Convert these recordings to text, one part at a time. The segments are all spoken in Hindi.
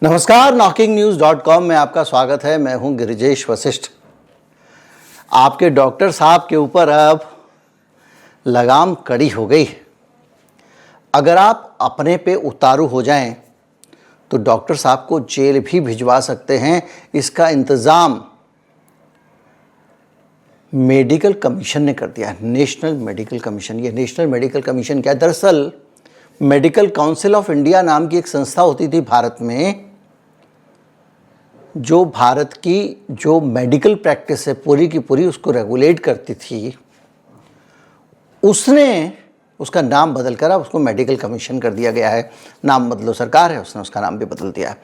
नमस्कार, knocking-news.com में आपका स्वागत है। मैं हूं गिरिजेश वशिष्ठ। आपके डॉक्टर साहब के ऊपर अब लगाम कड़ी हो गई। अगर आप अपने पे उतारू हो जाएं तो डॉक्टर साहब को जेल भी भिजवा सकते हैं। इसका इंतज़ाम मेडिकल कमीशन ने कर दिया है, नेशनल मेडिकल कमीशन। ये नेशनल मेडिकल कमीशन क्या है? दरअसल मेडिकल काउंसिल ऑफ इंडिया नाम की एक संस्था होती थी भारत में, जो भारत की जो मेडिकल प्रैक्टिस है पूरी की पूरी उसको रेगुलेट करती थी। उसने उसका नाम बदल कर अब उसको मेडिकल कमीशन कर दिया गया है। नाम बदलो सरकार है, उसने उसका नाम भी बदल दिया है।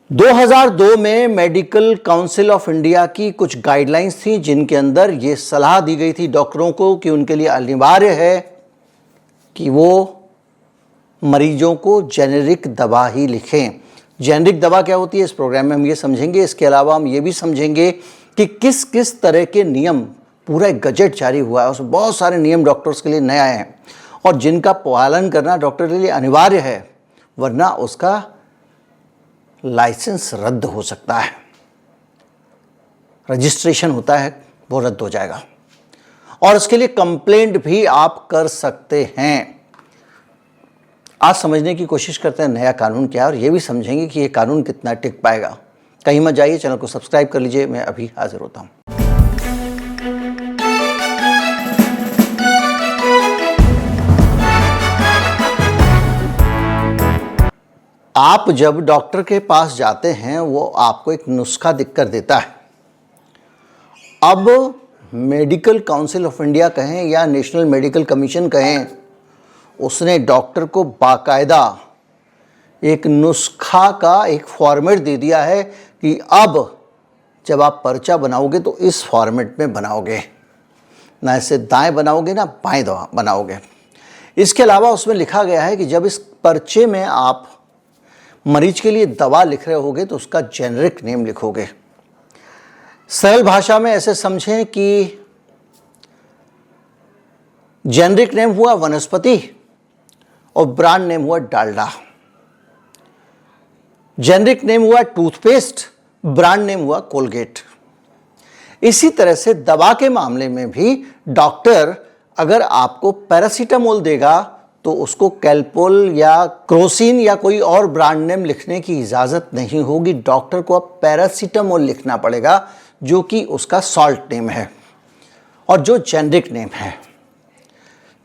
2002 में मेडिकल काउंसिल ऑफ इंडिया की कुछ गाइडलाइंस थी जिनके अंदर ये सलाह दी गई थी डॉक्टरों को कि उनके लिए अनिवार्य है कि वो मरीजों को जेनेरिक दवा ही लिखें। जेनेरिक दवा क्या होती है, इस प्रोग्राम में हम ये समझेंगे। इसके अलावा हम ये भी समझेंगे कि किस किस तरह के नियम, पूरा एक गजट जारी हुआ है, उसमें बहुत सारे नियम डॉक्टर्स के लिए नए आए हैं और जिनका पालन करना डॉक्टर के लिए अनिवार्य है, वरना उसका लाइसेंस रद्द हो सकता है। रजिस्ट्रेशन होता है वो रद्द हो जाएगा और इसके लिए कंप्लेंट भी आप कर सकते हैं। आज समझने की कोशिश करते हैं नया कानून क्या है और ये भी समझेंगे कि ये कानून कितना टिक पाएगा। कहीं मत जाइए, चैनल को सब्सक्राइब कर लीजिए। मैं अभी हाजिर होता हूं। आप जब डॉक्टर के पास जाते हैं वो आपको एक नुस्खा लिख कर देता है। अब मेडिकल काउंसिल ऑफ इंडिया कहें या नेशनल मेडिकल कमीशन कहें, उसने डॉक्टर को बाकायदा एक नुस्खा का एक फॉर्मेट दे दिया है कि अब जब आप पर्चा बनाओगे तो इस फॉर्मेट में बनाओगे, ना इसे दाएं बनाओगे ना बाएं बनाओगे। इसके अलावा उसमें लिखा गया है कि जब इस पर्चे में आप मरीज के लिए दवा लिख रहे होगे तो उसका जेनेरिक नेम लिखोगे। सरल भाषा में ऐसे समझें कि जेनेरिक नेम हुआ वनस्पति और ब्रांड नेम हुआ डालडा। जेनेरिक नेम हुआ टूथपेस्ट, ब्रांड नेम हुआ कोलगेट। इसी तरह से दवा के मामले में भी डॉक्टर अगर आपको पैरासीटामोल देगा तो उसको कैल्पोल या क्रोसिन या कोई और ब्रांड नेम लिखने की इजाज़त नहीं होगी। डॉक्टर को अब पैरासीटामोल लिखना पड़ेगा जो कि उसका सॉल्ट नेम है और जो जेनेरिक नेम है।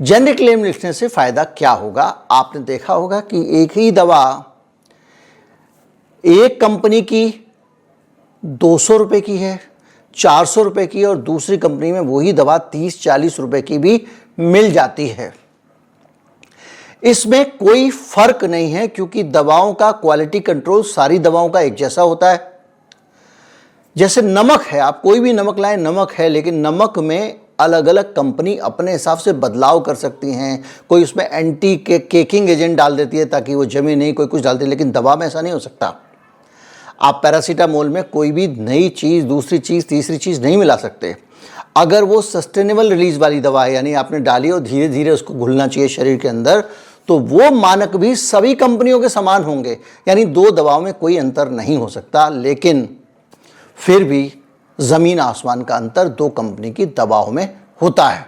जेनेरिक नेम लिखने से फ़ायदा क्या होगा? आपने देखा होगा कि एक ही दवा एक कंपनी की 200 रुपये की है, 400 रुपये की, और दूसरी कंपनी में वही दवा 30-40 रुपये की भी मिल जाती है। इसमें कोई फर्क नहीं है क्योंकि दवाओं का क्वालिटी कंट्रोल सारी दवाओं का एक जैसा होता है। जैसे नमक है, आप कोई भी नमक लाएं, नमक है, लेकिन नमक में अलग अलग कंपनी अपने हिसाब से बदलाव कर सकती हैं। कोई उसमें एंटी केकिंग एजेंट डाल देती है ताकि वो जमे नहीं, कोई कुछ डालती है, लेकिन दवा में ऐसा नहीं हो सकता। आप पैरासीटामोल में कोई भी नई चीज़, दूसरी चीज़, तीसरी चीज़ नहीं मिला सकते। अगर वो सस्टेनेबल रिलीज वाली दवा है, यानी आपने डाली और धीरे धीरे उसको घुलना चाहिए शरीर के अंदर, तो वो मानक भी सभी कंपनियों के समान होंगे। यानी दो दवाओं में कोई अंतर नहीं हो सकता, लेकिन फिर भी ज़मीन आसमान का अंतर दो कंपनी की दवाओं में होता है।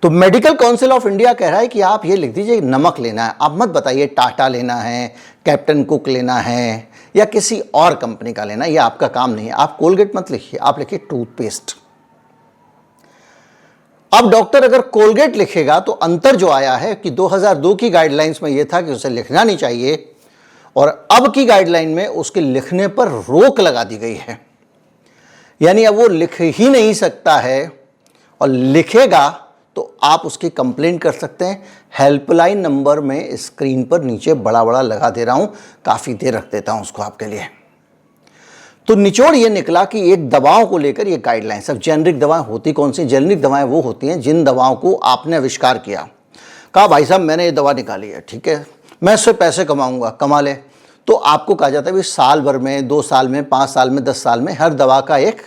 तो मेडिकल काउंसिल ऑफ इंडिया कह रहा है कि आप ये लिख दीजिए नमक लेना है। आप मत बताइए टाटा लेना है, कैप्टन कुक लेना है या किसी और कंपनी का लेना है, ये आपका काम नहीं है। आप कोलगेट मत लिखिए, आप लिखिए टूथपेस्ट। अब डॉक्टर अगर कोलगेट लिखेगा तो अंतर जो आया है कि 2002 की गाइडलाइंस में यह था कि उसे लिखना नहीं चाहिए और अब की गाइडलाइन में उसके लिखने पर रोक लगा दी गई है। यानी अब वो लिख ही नहीं सकता है और लिखेगा तो आप उसकी कंप्लेंट कर सकते हैं। हेल्पलाइन नंबर में स्क्रीन पर नीचे बड़ा बड़ा लगा दे रहा हूं, काफ़ी देर रख देता हूं उसको आपके लिए। तो निचोड़ ये निकला कि एक दवाओं को लेकर ये गाइडलाइंस। अब जेनेरिक दवाएं होती कौन सी? जेनेरिक दवाएं वो होती हैं जिन दवाओं को आपने आविष्कार किया। कहा भाई साहब मैंने ये दवा निकाली है, ठीक है, मैं इससे पैसे कमाऊंगा, कमा ले। तो आपको कहा जाता है भी साल भर में, 2 साल में, 5 साल में, 10 साल में, हर दवा का एक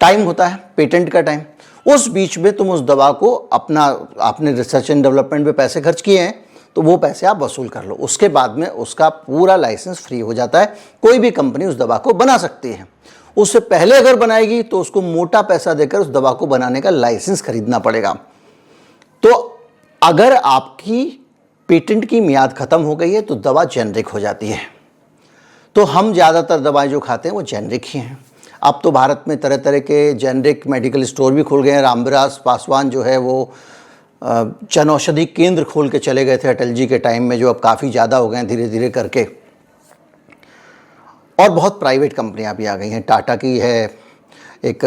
टाइम होता है, पेटेंट का टाइम। उस बीच में तुम उस दवा को आपने रिसर्च एंड डेवलपमेंट पे पैसे खर्च किए हैं तो वो पैसे आप वसूल कर लो। उसके बाद में उसका पूरा लाइसेंस फ्री हो जाता है। कोई भी कंपनी उस दवा को बना सकती है। उससे पहले अगर बनाएगी तो उसको मोटा पैसा देकर उस दवा को बनाने का लाइसेंस खरीदना पड़ेगा। तो अगर आपकी पेटेंट की मियाद खत्म हो गई है तो दवा जेनरिक हो जाती है। तो हम ज़्यादातर दवाएं जो खाते हैं वो जेनरिक ही हैं। अब तो भारत में तरह तरह के जेनरिक मेडिकल स्टोर भी खुल गए हैं। रामविलास पासवान जो है वो जन औषधि केंद्र खोल के चले गए थे अटल जी के टाइम में, जो अब काफ़ी ज़्यादा हो गए हैं धीरे धीरे करके। और बहुत प्राइवेट कंपनियां भी आ गई हैं। टाटा की है, एक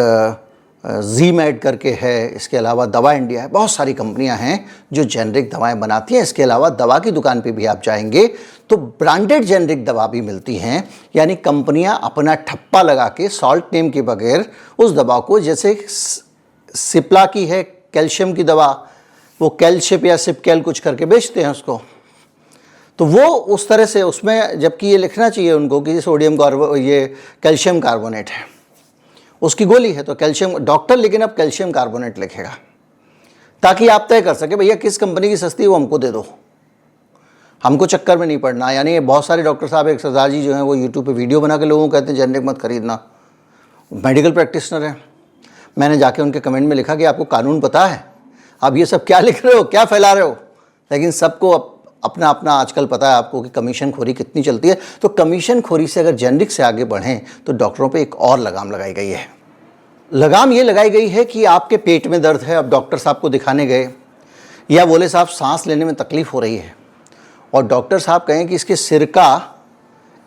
जी-मैड करके है, इसके अलावा दवा इंडिया है। बहुत सारी कंपनियां हैं जो जेनरिक दवाएं बनाती हैं। इसके अलावा दवा की दुकान पे भी आप जाएंगे तो ब्रांडेड जेनरिक दवा भी मिलती हैं। यानी कंपनियां अपना ठप्पा लगा के सॉल्ट नेम के बगैर उस दवा को, जैसे सिप्ला की है कैल्शियम की दवा, वो कैल्शिप या सिपकेल कुछ करके बेचते हैं उसको। तो वो उस तरह से उसमें, जबकि ये लिखना चाहिए उनको कि ये कैल्शियम कार्बोनेट है, उसकी गोली है तो कैल्शियम डॉक्टर, लेकिन अब कैल्शियम कार्बोनेट लिखेगा ताकि आप तय कर सके भैया किस कंपनी की सस्ती है वो हमको दे दो, हमको चक्कर में नहीं पड़ना। यानी बहुत सारे डॉक्टर साहब, एक सरदार जी जो हैं वो यूट्यूब पे वीडियो बना के लोगों को कहते हैं जेनरिक मत खरीदना, मेडिकल प्रैक्टिशनर हैं। मैंने जाके उनके कमेंट में लिखा कि आपको कानून पता है, आप ये सब क्या लिख रहे हो, क्या फैला रहे हो। लेकिन सबको अपना अपना आजकल पता है आपको कि कमीशन खोरी कितनी चलती है। तो कमीशन खोरी से अगर जेनरिक से आगे बढ़ें तो डॉक्टरों पे एक और लगाम लगाई गई है। लगाम ये लगाई गई है कि आपके पेट में दर्द है, अब डॉक्टर साहब को दिखाने गए, या बोले साहब सांस लेने में तकलीफ़ हो रही है, और डॉक्टर साहब कहें कि इसके सिर का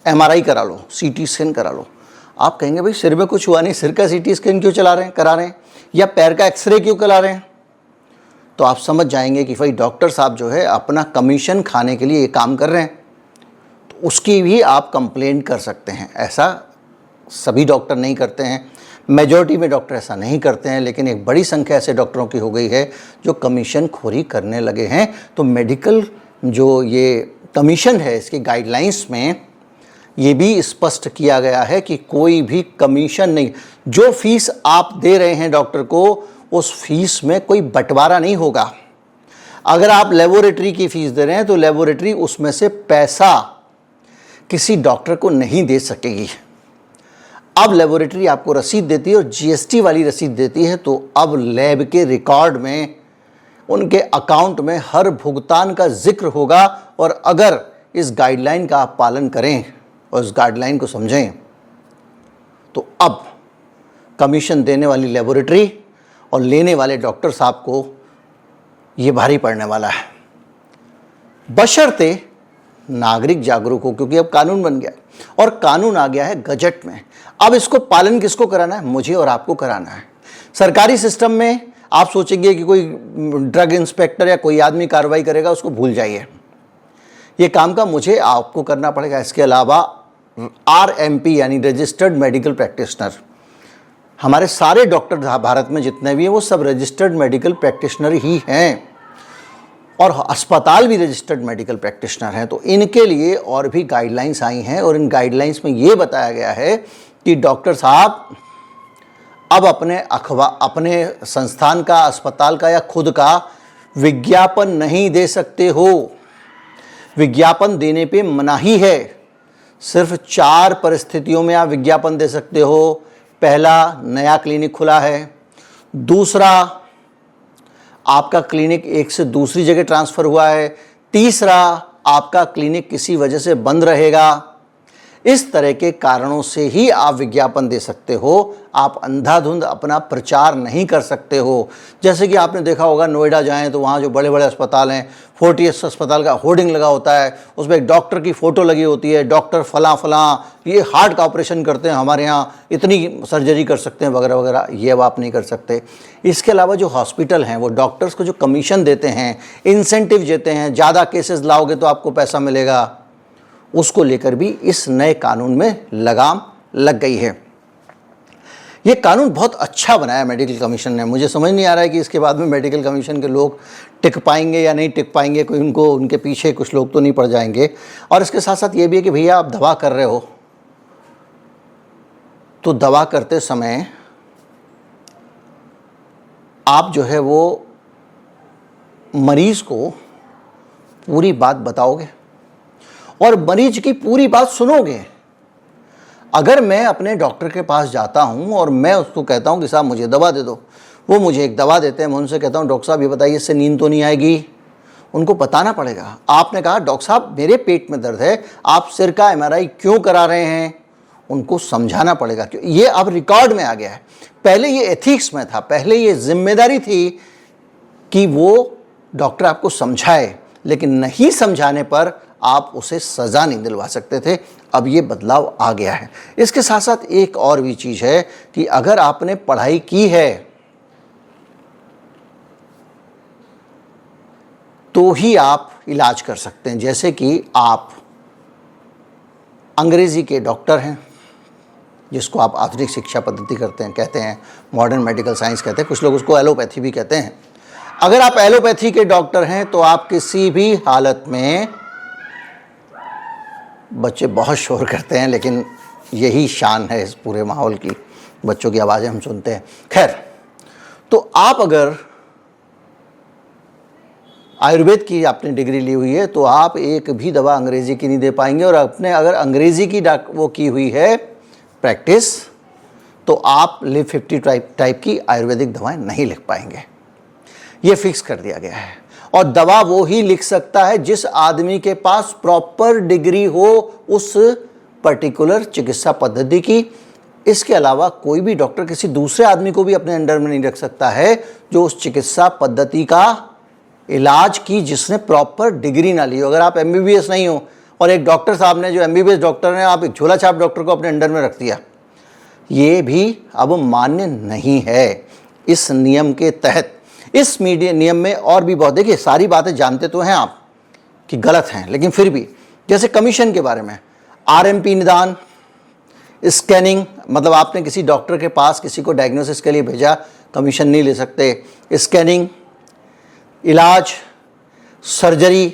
MRI करा लो, CT स्कैन करा लो। आप कहेंगे भाई सिर में कुछ हुआ नहीं, सिर का CT स्कैन क्यों करा रहे हैं, या पैर का एक्सरे क्यों करा रहे हैं। तो आप समझ जाएंगे कि भाई डॉक्टर साहब जो है अपना कमीशन खाने के लिए ये काम कर रहे हैं। तो उसकी भी आप कंप्लेंट कर सकते हैं। ऐसा सभी डॉक्टर नहीं करते हैं, मेजॉरिटी में डॉक्टर ऐसा नहीं करते हैं, लेकिन एक बड़ी संख्या ऐसे डॉक्टरों की हो गई है जो कमीशन खोरी करने लगे हैं। तो मेडिकल जो ये कमीशन है, इसके गाइडलाइंस में ये भी स्पष्ट किया गया है कि कोई भी कमीशन नहीं, जो फीस आप दे रहे हैं डॉक्टर को उस फीस में कोई बंटवारा नहीं होगा। अगर आप लेबोरेटरी की फीस दे रहे हैं तो लेबोरेटरी उसमें से पैसा किसी डॉक्टर को नहीं दे सकेगी। अब लेबोरेटरी आपको रसीद देती है और GST वाली रसीद देती है, तो अब लैब के रिकॉर्ड में, उनके अकाउंट में हर भुगतान का जिक्र होगा। और अगर इस गाइडलाइन का आप पालन करें और इस गाइडलाइन को समझें तो अब कमीशन देने वाली लेबोरेटरी और लेने वाले डॉक्टर साहब को ये भारी पड़ने वाला है, बशर्ते नागरिक जागरूक हो। क्योंकि अब कानून बन गया और कानून आ गया है गजट में। अब इसको पालन किसको कराना है? मुझे और आपको कराना है। सरकारी सिस्टम में आप सोचेंगे कि कोई ड्रग इंस्पेक्टर या कोई आदमी कार्रवाई करेगा, उसको भूल जाइए। ये काम का मुझे आपको करना पड़ेगा। इसके अलावा RMP यानी रजिस्टर्ड मेडिकल प्रैक्टिशनर, हमारे सारे डॉक्टर भारत में जितने भी हैं वो सब रजिस्टर्ड मेडिकल प्रैक्टिशनर ही हैं, और अस्पताल भी रजिस्टर्ड मेडिकल प्रैक्टिशनर हैं। तो इनके लिए और भी गाइडलाइंस आई हैं, और इन गाइडलाइंस में ये बताया गया है कि डॉक्टर साहब अब अपने संस्थान का, अस्पताल का या खुद का विज्ञापन नहीं दे सकते हो। विज्ञापन देने पे मनाही है। सिर्फ 4 परिस्थितियों में आप विज्ञापन दे सकते हो। पहला, नया क्लिनिक खुला है। दूसरा, आपका क्लिनिक एक से दूसरी जगह ट्रांसफ़र हुआ है। तीसरा, आपका क्लिनिक किसी वजह से बंद रहेगा। इस तरह के कारणों से ही आप विज्ञापन दे सकते हो। आप अंधाधुंध अपना प्रचार नहीं कर सकते हो। जैसे कि आपने देखा होगा, नोएडा जाएं तो वहाँ जो बड़े बड़े अस्पताल हैं, फोर्टिस अस्पताल का होर्डिंग लगा होता है, उसमें एक डॉक्टर की फ़ोटो लगी होती है, डॉक्टर फलां ये हार्ट का ऑपरेशन करते हैं, हमारे यहाँ इतनी सर्जरी कर सकते हैं वगैरह वगैरह। ये अब आप नहीं कर सकते। इसके अलावा जो हॉस्पिटल हैं वो डॉक्टर्स को जो कमीशन देते हैं, इंसेंटिव देते हैं, ज़्यादा केसेस लाओगे तो आपको पैसा मिलेगा, उसको लेकर भी इस नए कानून में लगाम लग गई है। ये कानून बहुत अच्छा बनाया मेडिकल कमीशन ने। मुझे समझ नहीं आ रहा है कि इसके बाद में मेडिकल कमीशन के लोग टिक पाएंगे या नहीं टिक पाएंगे। कोई उनके पीछे कुछ लोग तो नहीं पड़ जाएंगे। और इसके साथ साथ ये भी है कि भैया आप दवा कर रहे हो तो दवा करते समय आप जो है वो मरीज़ को पूरी बात बताओगे और मरीज की पूरी बात सुनोगे। अगर मैं अपने डॉक्टर के पास जाता हूं और मैं उसको कहता हूं कि साहब मुझे दवा दे दो, वो मुझे एक दवा देते हैं, मैं उनसे कहता हूं डॉक्टर साहब ये बताइए इससे नींद तो नहीं आएगी। उनको बताना पड़ेगा। आपने कहा डॉक्टर साहब मेरे पेट में दर्द है, आप सिर का एमआरआई क्यों करा रहे हैं, उनको समझाना पड़ेगा। क्यों ये अब रिकॉर्ड में आ गया है। पहले ये एथिक्स में था, पहले ये जिम्मेदारी थी कि वो डॉक्टर आपको समझाए, लेकिन नहीं समझाने पर आप उसे सज़ा नहीं दिलवा सकते थे। अब ये बदलाव आ गया है। इसके साथ साथ एक और भी चीज़ है कि अगर आपने पढ़ाई की है तो ही आप इलाज कर सकते हैं। जैसे कि आप अंग्रेज़ी के डॉक्टर हैं, जिसको आप आधुनिक शिक्षा पद्धति कहते हैं, मॉडर्न मेडिकल साइंस कहते हैं, कुछ लोग उसको एलोपैथी भी कहते हैं। अगर आप एलोपैथी के डॉक्टर हैं तो आप किसी भी हालत में, बच्चे बहुत शोर करते हैं लेकिन यही शान है इस पूरे माहौल की, बच्चों की आवाज़ें हम सुनते हैं। खैर, तो आप अगर आयुर्वेद की आपने डिग्री ली हुई है तो आप एक भी दवा अंग्रेज़ी की नहीं दे पाएंगे, और अपने अगर अंग्रेज़ी की वो की हुई है प्रैक्टिस, तो आप लिव 50 टाइप की आयुर्वेदिक दवाएं नहीं लिख पाएंगे। ये फिक्स कर दिया गया है। और दवा वो ही लिख सकता है जिस आदमी के पास प्रॉपर डिग्री हो उस पर्टिकुलर चिकित्सा पद्धति की। इसके अलावा कोई भी डॉक्टर किसी दूसरे आदमी को भी अपने अंडर में नहीं रख सकता है जो उस चिकित्सा पद्धति का इलाज की जिसने प्रॉपर डिग्री ना ली हो। अगर आप एमबीबीएस नहीं हो और एक डॉक्टर साहब ने, जो एमबीबीएस डॉक्टर ने, आप एक झोला छाप डॉक्टर को अपने अंडर में रख दिया, ये भी अब मान्य नहीं है इस नियम के तहत। इस नियम में और भी बहुत, देखिए सारी बातें जानते तो हैं आप कि गलत हैं, लेकिन फिर भी जैसे कमीशन के बारे में, आरएमपी निदान, स्कैनिंग, मतलब आपने किसी डॉक्टर के पास किसी को डायग्नोसिस के लिए भेजा, कमीशन नहीं ले सकते। स्कैनिंग, इलाज, सर्जरी,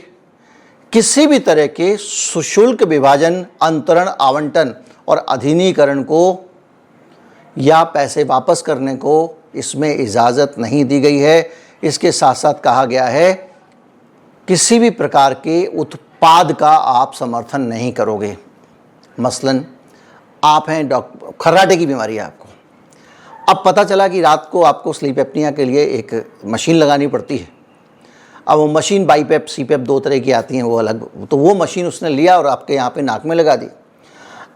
किसी भी तरह के सुशुल्क विभाजन, अंतरण, आवंटन और अधीनीकरण को या पैसे वापस करने को इसमें इजाज़त नहीं दी गई है। इसके साथ साथ कहा गया है किसी भी प्रकार के उत्पाद का आप समर्थन नहीं करोगे। मसलन आप हैं डॉक्टर, खर्राटे की बीमारी है आपको, अब पता चला कि रात को आपको स्लीप एप्निया के लिए एक मशीन लगानी पड़ती है। अब वो मशीन बाईपेप सीपेप दो तरह की आती हैं, वो अलग, तो वो मशीन उसने लिया और आपके यहाँ पे नाक में लगा दी।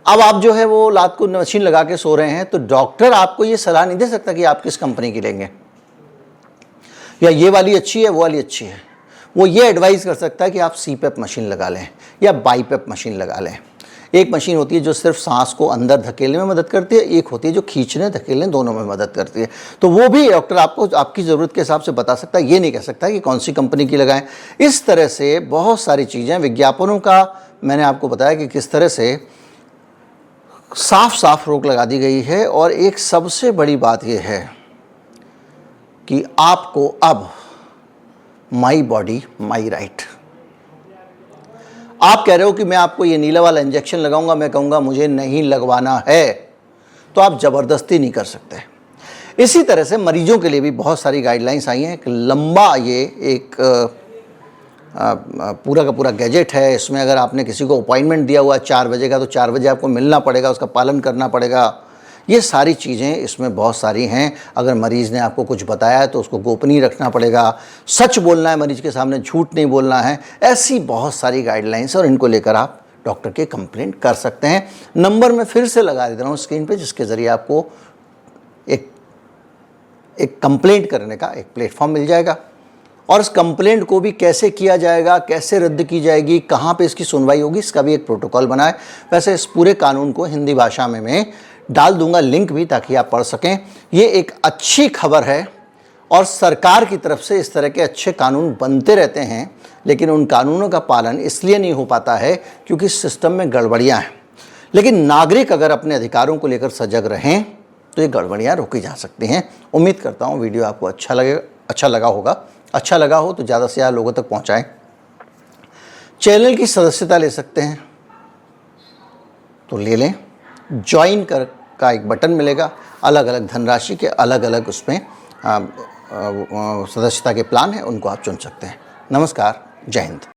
अब आप जो है वो रात को मशीन लगा के सो रहे हैं, तो डॉक्टर आपको ये सलाह नहीं दे सकता कि आप किस कंपनी की लेंगे, या ये वाली अच्छी है वो वाली अच्छी है। वो ये एडवाइस कर सकता है कि आप सीपेप मशीन लगा लें या बाईपेप मशीन लगा लें। एक मशीन होती है जो सिर्फ सांस को अंदर धकेलने में मदद करती है, एक होती है जो खींचने धकेलने दोनों में मदद करती है। तो वो भी डॉक्टर आपको आपकी ज़रूरत के हिसाब से बता सकता है, ये नहीं कह सकता कि कौन सी कंपनी की लगाएं। इस तरह से बहुत सारी चीज़ें, विज्ञापनों का मैंने आपको बताया कि किस तरह से साफ साफ रोक लगा दी गई है। और एक सबसे बड़ी बात यह है कि आपको अब माई बॉडी माई राइट, आप कह रहे हो कि मैं आपको ये नीला वाला इंजेक्शन लगाऊंगा, मैं कहूँगा मुझे नहीं लगवाना है, तो आप ज़बरदस्ती नहीं कर सकते। इसी तरह से मरीजों के लिए भी बहुत सारी गाइडलाइंस आई हैं। एक लंबा ये एक पूरा का पूरा गैजेट है। इसमें अगर आपने किसी को अपॉइंटमेंट दिया हुआ है 4 बजे का, तो 4 बजे आपको मिलना पड़ेगा, उसका पालन करना पड़ेगा। ये सारी चीज़ें इसमें बहुत सारी हैं। अगर मरीज़ ने आपको कुछ बताया है तो उसको गोपनीय रखना पड़ेगा, सच बोलना है मरीज़ के सामने, झूठ नहीं बोलना है। ऐसी बहुत सारी गाइडलाइंस, और इनको लेकर आप डॉक्टर के कंप्लेंट कर सकते हैं। नंबर मैं फिर से लगा दे रहा हूँ स्क्रीन पे, जिसके ज़रिए आपको एक कंप्लेंट करने का एक प्लेटफॉर्म मिल जाएगा। और इस कंप्लेंट को भी कैसे किया जाएगा, कैसे रद्द की जाएगी, कहाँ पे इसकी सुनवाई होगी, इसका भी एक प्रोटोकॉल बना है। वैसे इस पूरे कानून को हिंदी भाषा में मैं डाल दूंगा लिंक भी, ताकि आप पढ़ सकें। ये एक अच्छी खबर है, और सरकार की तरफ से इस तरह के अच्छे कानून बनते रहते हैं, लेकिन उन कानूनों का पालन इसलिए नहीं हो पाता है क्योंकि सिस्टम में गड़बड़ियाँ हैं। लेकिन नागरिक अगर अपने अधिकारों को लेकर सजग रहें तो ये गड़बड़ियाँ रोकी जा सकती हैं। उम्मीद करता हूँ वीडियो आपको अच्छा लगा होगा। अच्छा लगा हो तो ज़्यादा से ज़्यादा लोगों तक पहुँचाएँ। चैनल की सदस्यता ले सकते हैं तो ले लें, ज्वाइन कर का एक बटन मिलेगा, अलग अलग धनराशि के अलग अलग उसमें सदस्यता के प्लान हैं, उनको आप चुन सकते हैं। नमस्कार, जय हिंद।